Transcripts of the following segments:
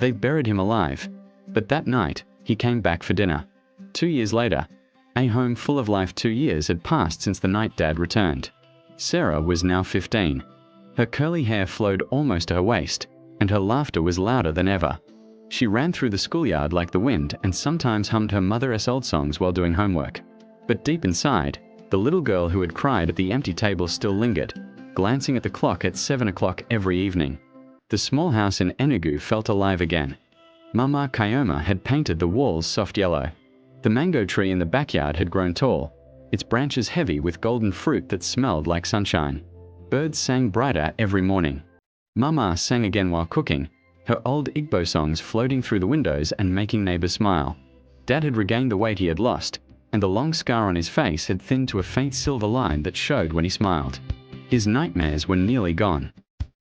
They buried him alive. But that night, he came back for dinner. 2 years later, a home full of life. 2 years had passed since the night Dad returned. Sarah was now 15. Her curly hair flowed almost to her waist, and her laughter was louder than ever. She ran through the schoolyard like the wind and sometimes hummed her mother's old songs while doing homework. But deep inside, the little girl who had cried at the empty table still lingered, glancing at the clock at 7 o'clock every evening. The small house in Enugu felt alive again. Mama Kayoma had painted the walls soft yellow. The mango tree in the backyard had grown tall, its branches heavy with golden fruit that smelled like sunshine. Birds sang brighter every morning. Mama sang again while cooking, her old Igbo songs floating through the windows and making neighbors smile. Dad had regained the weight he had lost, and the long scar on his face had thinned to a faint silver line that showed when he smiled. His nightmares were nearly gone.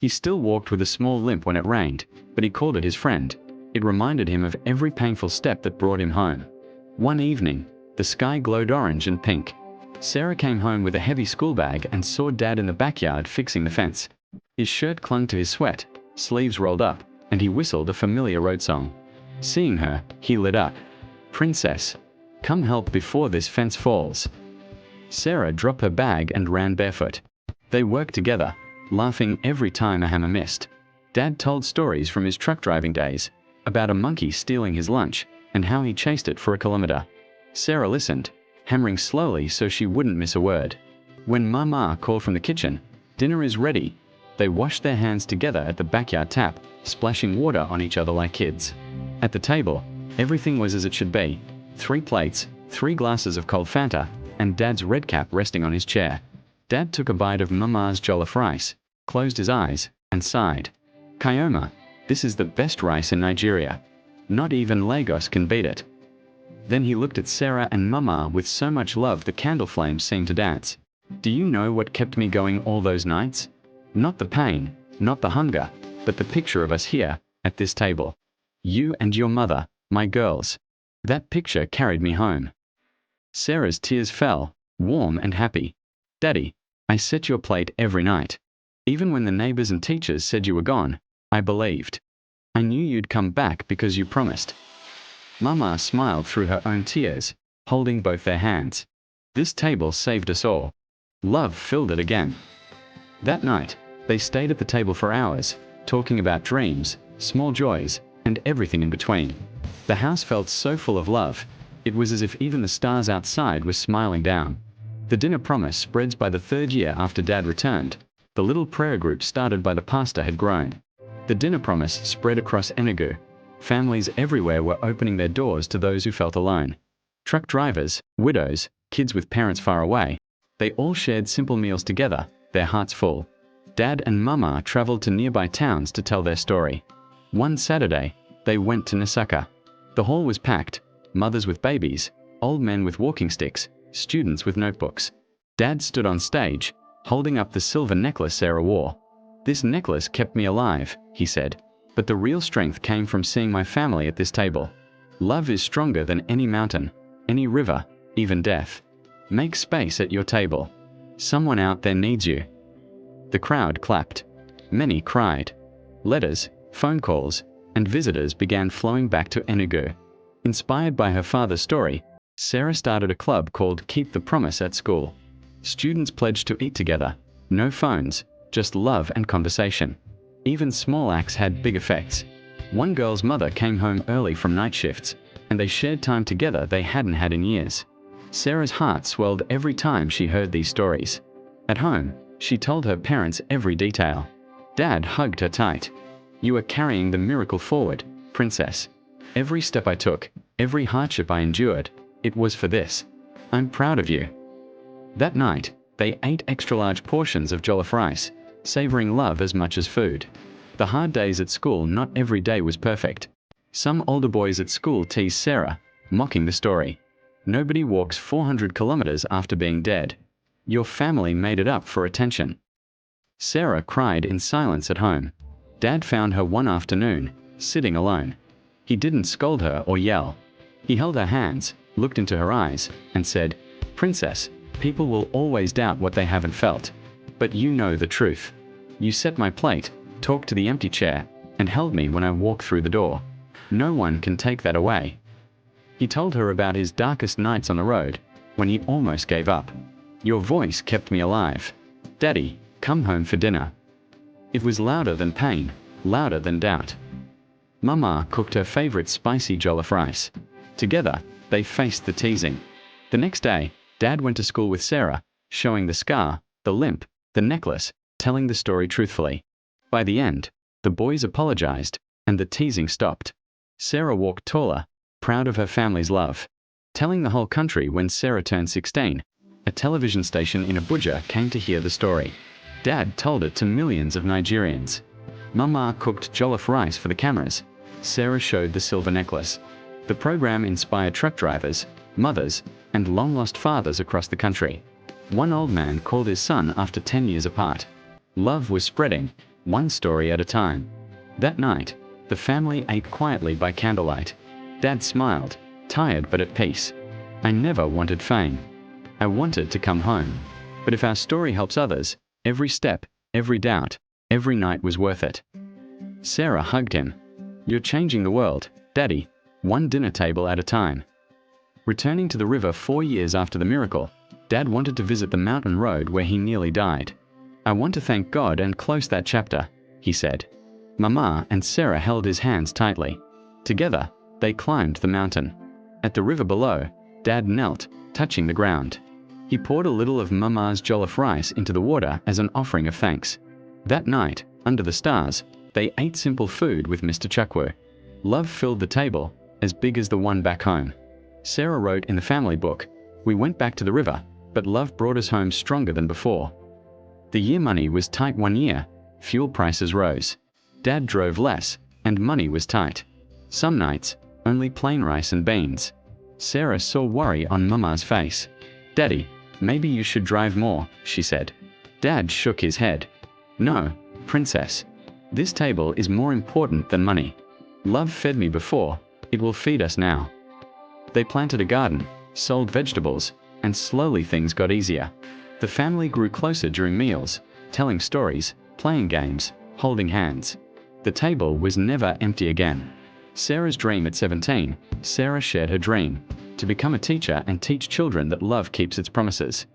He still walked with a small limp when it rained, but he called it his friend. It reminded him of every painful step that brought him home. One evening, the sky glowed orange and pink. Sarah came home with a heavy school bag and saw Dad in the backyard fixing the fence. His shirt clung to his sweat, sleeves rolled up, and he whistled a familiar road song. Seeing her, he lit up. "Princess, come help before this fence falls." Sarah dropped her bag and ran barefoot. They worked together, laughing every time a hammer missed. Dad told stories from his truck driving days, about a monkey stealing his lunch, and how he chased it for a kilometer. Sarah listened, hammering slowly so she wouldn't miss a word. When Mama called from the kitchen, "Dinner is ready," they washed their hands together at the backyard tap, splashing water on each other like kids. At the table, everything was as it should be. 3 plates, 3 glasses of cold Fanta, and Dad's red cap resting on his chair. Dad took a bite of Mama's jollof rice, closed his eyes, and sighed. "Kayoma, this is the best rice in Nigeria. Not even Lagos can beat it." Then he looked at Sarah and Mama with so much love the candle flames seemed to dance. "Do you know what kept me going all those nights? Not the pain, not the hunger, but the picture of us here, at this table. You and your mother, my girls. That picture carried me home." Sarah's tears fell, warm and happy. "Daddy, I set your plate every night. Even when the neighbors and teachers said you were gone, I believed. I knew you'd come back because you promised." Mama smiled through her own tears, holding both their hands. This table saved us all. Love filled it again. That night, they stayed at the table for hours, talking about dreams, small joys, and everything in between. The house felt so full of love, it was as if even the stars outside were smiling down. The dinner promise spreads by the 3rd year after Dad returned. The little prayer group started by the pastor had grown. The dinner promise spread across Enugu. Families everywhere were opening their doors to those who felt alone. Truck drivers, widows, kids with parents far away, they all shared simple meals together, their hearts full. Dad and Mama traveled to nearby towns to tell their story. One Saturday, they went to Nasaka. The hall was packed, mothers with babies, old men with walking sticks, students with notebooks. Dad stood on stage, holding up the silver necklace Sarah wore. "This necklace kept me alive," he said, "but the real strength came from seeing my family at this table. Love is stronger than any mountain, any river, even death. Make space at your table. Someone out there needs you." The crowd clapped. Many cried. Letters, phone calls, and visitors began flowing back to Enugu. Inspired by her father's story, Sarah started a club called Keep the Promise at school. Students pledged to eat together. No phones, just love and conversation. Even small acts had big effects. One girl's mother came home early from night shifts, and they shared time together they hadn't had in years. Sarah's heart swelled every time she heard these stories. At home, she told her parents every detail. Dad hugged her tight. "You are carrying the miracle forward, princess. Every step I took, every hardship I endured, it was for this. I'm proud of you." That night, they ate extra-large portions of jollof rice, savoring love as much as food. The hard days at school, not every day was perfect. Some older boys at school teased Sarah, mocking the story. "Nobody walks 400 kilometers after being dead. Your family made it up for attention." Sarah cried in silence at home. Dad found her one afternoon, sitting alone. He didn't scold her or yell. He held her hands, looked into her eyes, and said, "Princess, people will always doubt what they haven't felt. But you know the truth. You set my plate, talked to the empty chair, and held me when I walked through the door. No one can take that away. He told her about his darkest nights on the road, when he almost gave up. Your voice kept me alive. Daddy, come home for dinner. It was louder than pain, louder than doubt. Mama cooked her favorite spicy jollof rice. Together, they faced the teasing. The next day, Dad went to school with Sarah, showing the scar, the limp, the necklace, telling the story truthfully. By the end, the boys apologized, and the teasing stopped. Sarah walked taller, proud of her family's love. Telling the whole country when Sarah turned 16, a television station in Abuja came to hear the story. Dad told it to millions of Nigerians. Mama cooked jollof rice for the cameras. Sarah showed the silver necklace. The program inspired truck drivers, mothers, and long-lost fathers across the country. One old man called his son after 10 years apart. Love was spreading, one story at a time. That night, the family ate quietly by candlelight. Dad smiled, tired but at peace. I never wanted fame. I wanted to come home. But if our story helps others, every step, every doubt, every night was worth it. Sarah hugged him. You're changing the world, Daddy, one dinner table at a time. Returning to the river 4 years after the miracle, Dad wanted to visit the mountain road where he nearly died. I want to thank God and close that chapter, he said. Mama and Sarah held his hands tightly. Together, they climbed the mountain. At the river below, Dad knelt, touching the ground. He poured a little of Mama's jollof rice into the water as an offering of thanks. That night, under the stars, they ate simple food with Mr. Chukwu. Love filled the table, as big as the one back home. Sarah wrote in the family book, "We went back to the river, but love brought us home stronger than before." The year money was tight 1 year. Fuel prices rose. Dad drove less, and money was tight. Some nights, only plain rice and beans. Sarah saw worry on Mama's face. "Daddy, maybe you should drive more," she said. Dad shook his head. "No, princess. This table is more important than money. Love fed me before, it will feed us now." They planted a garden, sold vegetables, and slowly things got easier. The family grew closer during meals, telling stories, playing games, holding hands. The table was never empty again. Sarah's dream at 17, Sarah shared her dream, to become a teacher and teach children that love keeps its promises.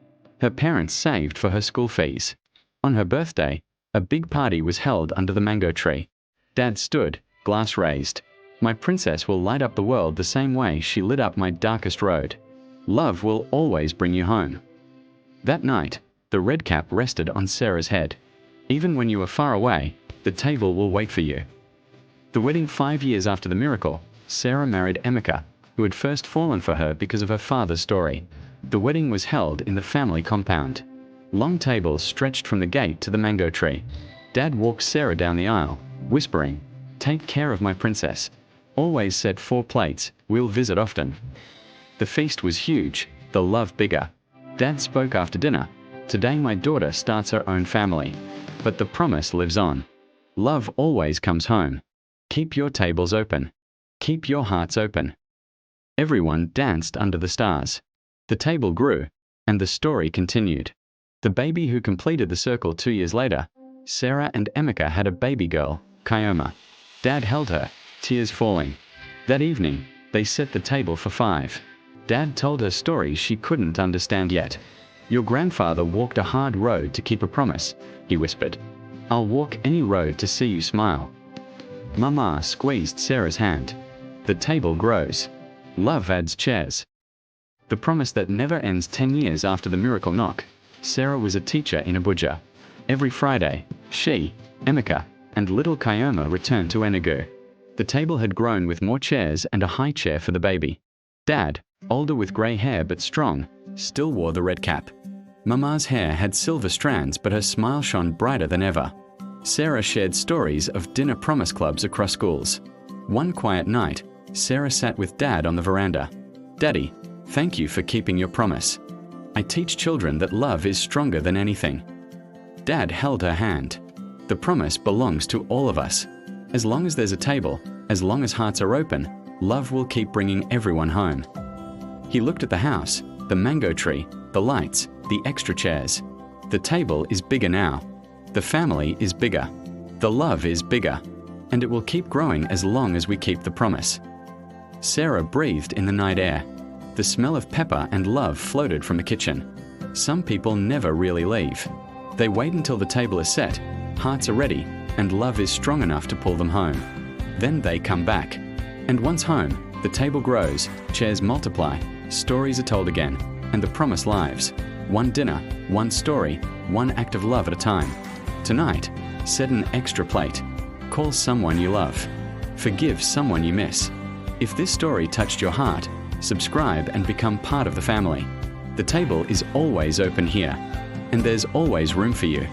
Her parents saved for her school fees. On her birthday, a big party was held under the mango tree. Dad stood, glass raised. "My princess will light up the world the same way she lit up my darkest road. Love will always bring you home." That night, the red cap rested on Sarah's head. Even when you are far away, the table will wait for you. The wedding 5 years after the miracle, Sarah married Emeka, who had first fallen for her because of her father's story. The wedding was held in the family compound. Long tables stretched from the gate to the mango tree. Dad walked Sarah down the aisle, whispering, "Take care of my princess. Always set 4 plates, we'll visit often." The feast was huge, the love bigger. Dad spoke after dinner. "Today my daughter starts her own family. But the promise lives on. Love always comes home. Keep your tables open. Keep your hearts open." Everyone danced under the stars. The table grew, and the story continued. The baby who completed the circle 2 years later, Sarah and Emeka had a baby girl, Kioma. Dad held her, tears falling. That evening, they set the table for 5. Dad told her stories she couldn't understand yet. "Your grandfather walked a hard road to keep a promise," he whispered. "I'll walk any road to see you smile." Mama squeezed Sarah's hand. The table grows. Love adds chairs. The promise that never ends 10 years after the miracle knock. Sarah was a teacher in Abuja. Every Friday, she, Emeka, and little Kioma returned to Enugu. The table had grown with more chairs and a high chair for the baby. Dad, older with grey hair but strong, still wore the red cap. Mama's hair had silver strands but her smile shone brighter than ever. Sarah shared stories of dinner promise clubs across schools. One quiet night, Sarah sat with Dad on the veranda. "Daddy, thank you for keeping your promise. I teach children that love is stronger than anything." Dad held her hand. "The promise belongs to all of us. As long as there's a table, as long as hearts are open, love will keep bringing everyone home." He looked at the house, the mango tree, the lights, the extra chairs. The table is bigger now. The family is bigger. The love is bigger. and it will keep growing as long as we keep the promise. Sarah breathed in the night air. The smell of pepper and love floated from the kitchen. Some people never really leave. They wait until the table is set, hearts are ready, and love is strong enough to pull them home. Then they come back. And once home, the table grows, chairs multiply, stories are told again, and the promise lives. One dinner, one story, one act of love at a time. Tonight, set an extra plate. Call someone you love. Forgive someone you miss. If this story touched your heart, subscribe and become part of the family. The table is always open here, and there's always room for you.